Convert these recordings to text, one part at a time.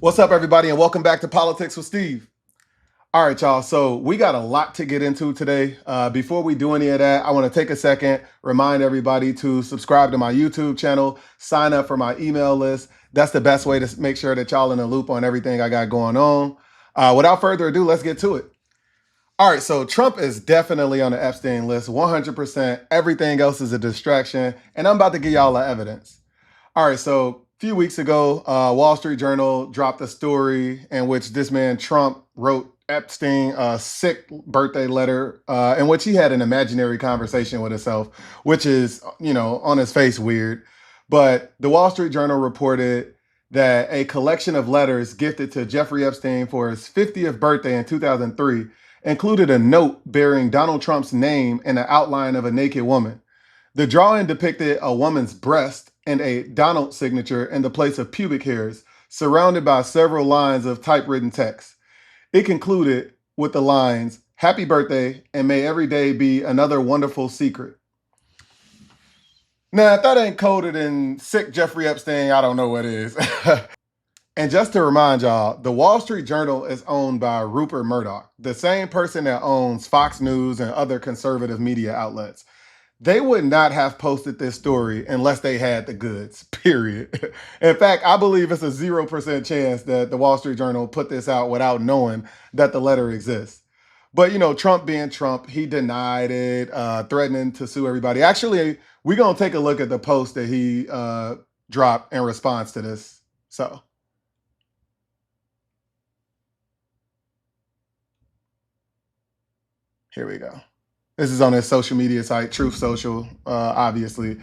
What's up, everybody, and welcome back to Politics with Steve. All right, y'all. So we got a lot to get into today. Before we do any of that, I want to take a second, remind everybody to subscribe to my YouTube channel, sign up for my email list. That's the best way to make sure that y'all in the loop on everything I got going on. Without further ado, let's get to it. All right, so Trump is definitely on the Epstein list, 100%. Everything else is a distraction, and I'm about to give y'all the evidence. All right, so a few weeks ago, Wall Street Journal dropped a story in which this man Trump wrote Epstein a sick birthday letter in which he had an imaginary conversation with himself, which is, on his face weird. But the Wall Street Journal reported that a collection of letters gifted to Jeffrey Epstein for his 50th birthday in 2003 included a note bearing Donald Trump's name and the outline of a naked woman. The drawing depicted a woman's breast and a Donald signature in the place of pubic hairs, surrounded by several lines of typewritten text. It concluded with the lines, "Happy birthday, and may every day be another wonderful secret." Now, if that ain't coded in sick Jeffrey Epstein, I don't know what is. And just to remind y'all, the Wall Street Journal is owned by Rupert Murdoch, the same person that owns Fox News and other conservative media outlets. They would not have posted this story unless they had the goods, period. In fact, I believe it's a 0% chance that the Wall Street Journal put this out without knowing that the letter exists. But, Trump being Trump, he denied it, threatening to sue everybody. Actually, we're going to take a look at the post that he dropped in response to this. So, here we go. This is on his social media site, Truth Social, obviously.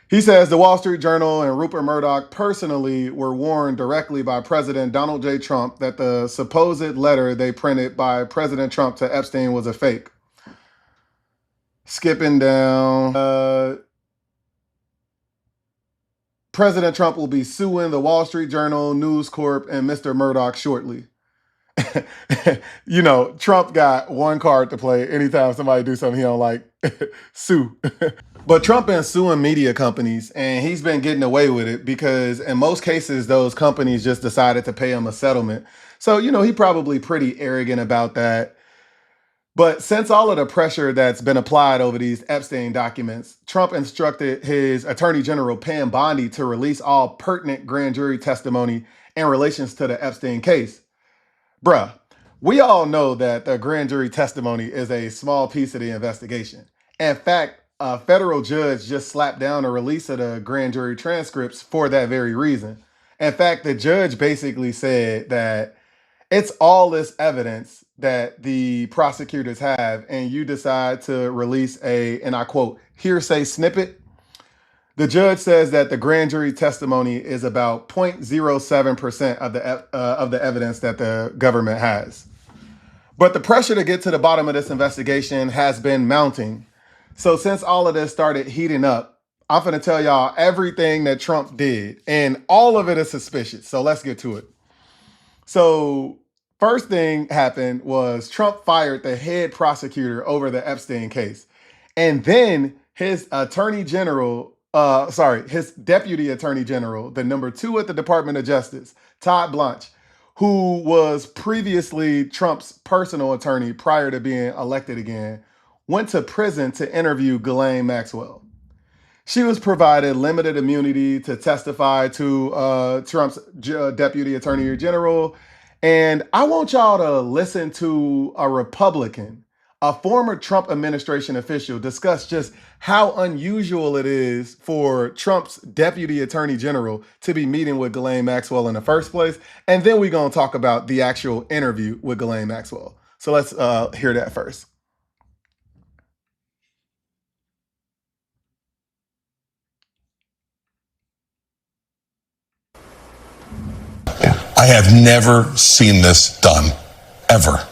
He says the Wall Street Journal and Rupert Murdoch personally were warned directly by President Donald J. Trump that the supposed letter they printed by President Trump to Epstein was a fake. Skipping down. President Trump will be suing the Wall Street Journal, News Corp, and Mr. Murdoch shortly. Trump got one card to play anytime somebody do something he don't like. Sue. But Trump been suing media companies, and he's been getting away with it because in most cases, those companies just decided to pay him a settlement. So, he probably pretty arrogant about that. But since all of the pressure that's been applied over these Epstein documents, Trump instructed his Attorney General Pam Bondi to release all pertinent grand jury testimony in relations to the Epstein case. Bruh, we all know that the grand jury testimony is a small piece of the investigation. In fact, a federal judge just slapped down a release of the grand jury transcripts for that very reason. In fact, the judge basically said that it's all this evidence that the prosecutors have, and you decide to release a, and I quote, hearsay snippet. The judge says that the grand jury testimony is about 0.07% of the evidence that the government has. But the pressure to get to the bottom of this investigation has been mounting. So since all of this started heating up, I'm going to tell y'all everything that Trump did, and all of it is suspicious. So let's get to it. So first thing happened was Trump fired the head prosecutor over the Epstein case. And then his his deputy attorney general, the number 2 at the Department of Justice, Todd Blanche, who was previously Trump's personal attorney prior to being elected again, went to prison to interview Ghislaine Maxwell. She was provided limited immunity to testify to Trump's deputy attorney general. And I want y'all to listen to a Republican, a former Trump administration official, discuss just how unusual it is for Trump's deputy attorney general to be meeting with Ghislaine Maxwell in the first place. And then we're going to talk about the actual interview with Ghislaine Maxwell. So let's hear that first. I have never seen this done, ever.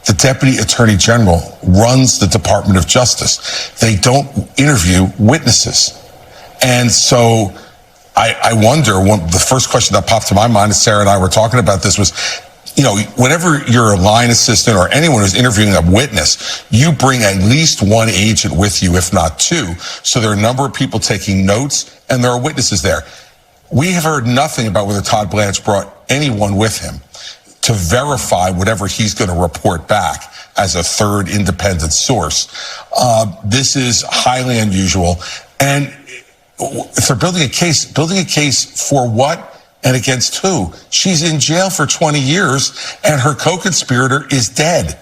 The Deputy Attorney General runs the Department of Justice. They don't interview witnesses. And so I wonder, the first question that popped to my mind as Sarah and I were talking about this was, whenever you're a line assistant or anyone who's interviewing a witness, you bring at least one agent with you, if not 2. So there are a number of people taking notes and there are witnesses there. We have heard nothing about whether Todd Blanche brought anyone with him to verify whatever he's going to report back as a third independent source. This is highly unusual. And if they're building a case for what and against who? She's in jail for 20 years and her co-conspirator is dead.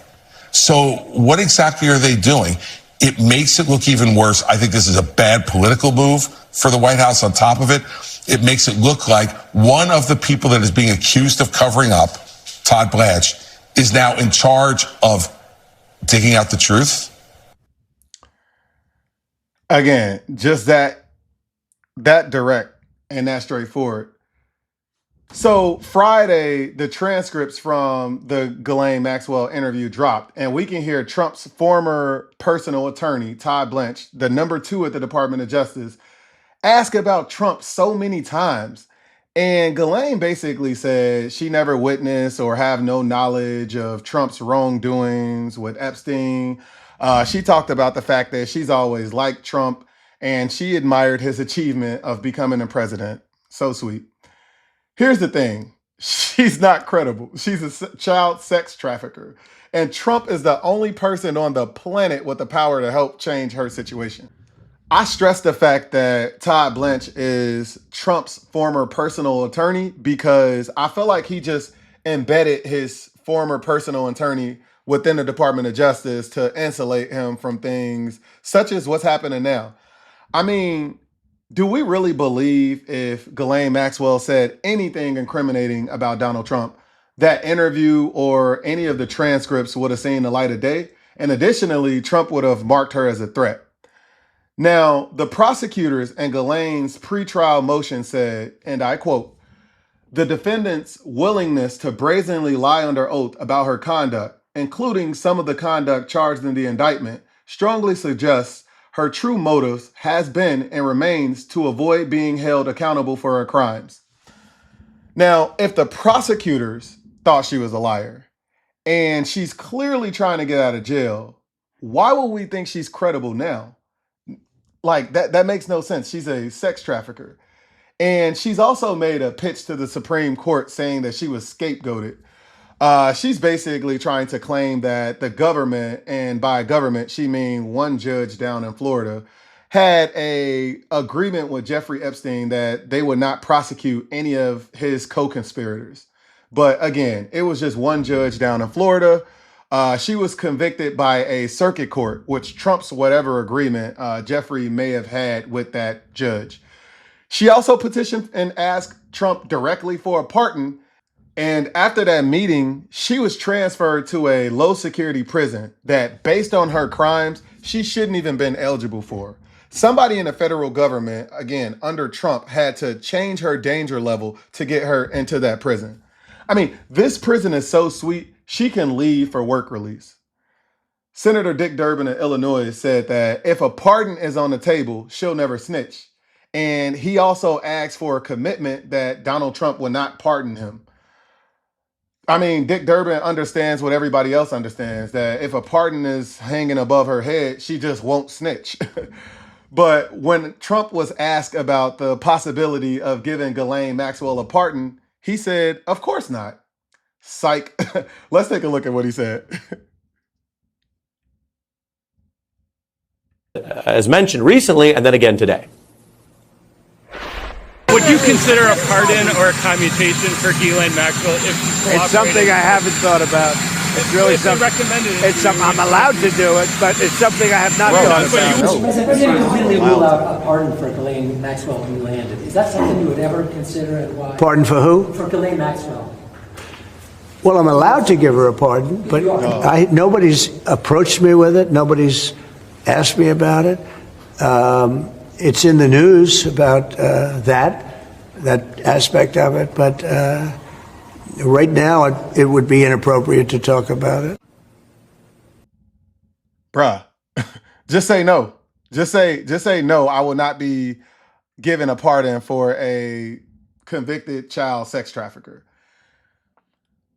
So what exactly are they doing? It makes it look even worse. I think this is a bad political move for the White House. On top of it, it makes it look like one of the people that is being accused of covering up, Todd Blanche, is now in charge of digging out the truth. Again, just that direct and that straightforward. So Friday, the transcripts from the Ghislaine Maxwell interview dropped, and we can hear Trump's former personal attorney, Todd Blanche, the number 2 at the Department of Justice, ask about Trump so many times. And Ghislaine basically said she never witnessed or have no knowledge of Trump's wrongdoings with Epstein. She talked about the fact that she's always liked Trump and she admired his achievement of becoming a president. So sweet. Here's the thing. She's not credible. She's a child sex trafficker. And Trump is the only person on the planet with the power to help change her situation. I stress the fact that Todd Blanche is Trump's former personal attorney because I feel like he just embedded his former personal attorney within the Department of Justice to insulate him from things such as what's happening now. I mean, do we really believe if Ghislaine Maxwell said anything incriminating about Donald Trump, that interview or any of the transcripts would have seen the light of day? And additionally, Trump would have marked her as a threat. Now, the prosecutors and Ghislaine's pretrial motion said, and I quote, "The defendant's willingness to brazenly lie under oath about her conduct, including some of the conduct charged in the indictment, strongly suggests her true motives has been and remains to avoid being held accountable for her crimes." Now, if the prosecutors thought she was a liar and she's clearly trying to get out of jail, why would we think she's credible now? Like, that makes no sense. She's a sex trafficker. And she's also made a pitch to the Supreme Court saying that she was scapegoated. She's basically trying to claim that the government, and by government, she means one judge down in Florida, had a agreement with Jeffrey Epstein that they would not prosecute any of his co-conspirators. But again, it was just one judge down in Florida. She was convicted by a circuit court, which trumps whatever agreement Jeffrey may have had with that judge. She also petitioned and asked Trump directly for a pardon. And after that meeting, she was transferred to a low security prison that, based on her crimes, she shouldn't even been eligible for. Somebody in the federal government, again, under Trump, had to change her danger level to get her into that prison. I mean, this prison is so sweet, she can leave for work release. Senator Dick Durbin of Illinois said that if a pardon is on the table, she'll never snitch. And he also asked for a commitment that Donald Trump would not pardon him. I mean, Dick Durbin understands what everybody else understands, that if a pardon is hanging above her head, she just won't snitch. But when Trump was asked about the possibility of giving Ghislaine Maxwell a pardon, he said, "Of course not." Psych. Let's take a look at what he said. As mentioned recently, and then again today. Would you consider a pardon or a commutation for Ghislaine Maxwell if she's cooperating? It's something I haven't thought about. It's really something. It's something I'm allowed to do it, but it's something I have not thought about. Mr. President, completely rule out a pardon for Ghislaine Maxwell who landed. Is that something you would ever consider, and why? Pardon for who? For Ghislaine Maxwell. Well, I'm allowed to give her a pardon, but nobody's approached me with it. Nobody's asked me about it. It's in the news about that aspect of it, but right now it would be inappropriate to talk about it. Bruh, just say no. Just say no. I will not be given a pardon for a convicted child sex trafficker.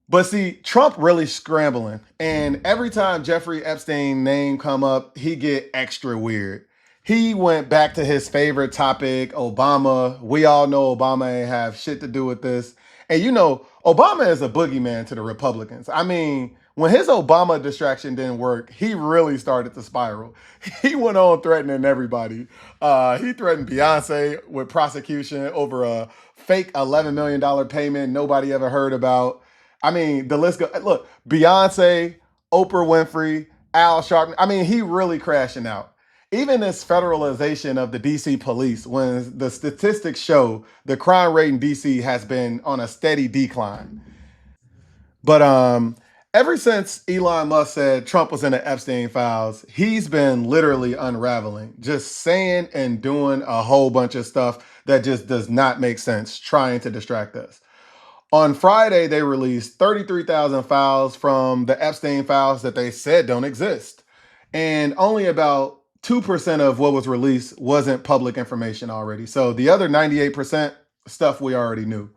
But see, Trump really scrambling. And every time Jeffrey Epstein name come up, he get extra weird. He went back to his favorite topic, Obama. We all know Obama ain't have shit to do with this. And you know, Obama is a boogeyman to the Republicans. I mean, when his Obama distraction didn't work, he really started to spiral. He went on threatening everybody. He threatened Beyonce with prosecution over a fake $11 million payment nobody ever heard about. I mean, the list goes. Look, Beyonce, Oprah Winfrey, Al Sharpton. I mean, he really crashing out. Even this federalization of the DC police, when the statistics show the crime rate in DC has been on a steady decline. But ever since Elon Musk said Trump was in the Epstein files, he's been literally unraveling, just saying and doing a whole bunch of stuff that just does not make sense, trying to distract us. On Friday, they released 33,000 files from the Epstein files that they said don't exist. And only about 2% of what was released wasn't public information already. So the other 98% stuff we already knew.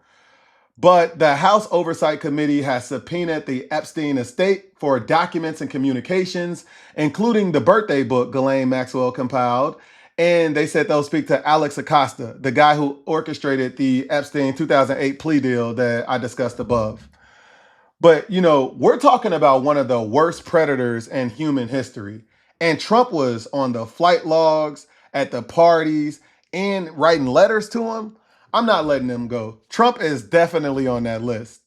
But the House Oversight Committee has subpoenaed the Epstein estate for documents and communications, including the birthday book Ghislaine Maxwell compiled. And they said they'll speak to Alex Acosta, the guy who orchestrated the Epstein 2008 plea deal that I discussed above. But, you know, we're talking about one of the worst predators in human history. And Trump was on the flight logs, at the parties, and writing letters to him. I'm not letting him go. Trump is definitely on that list.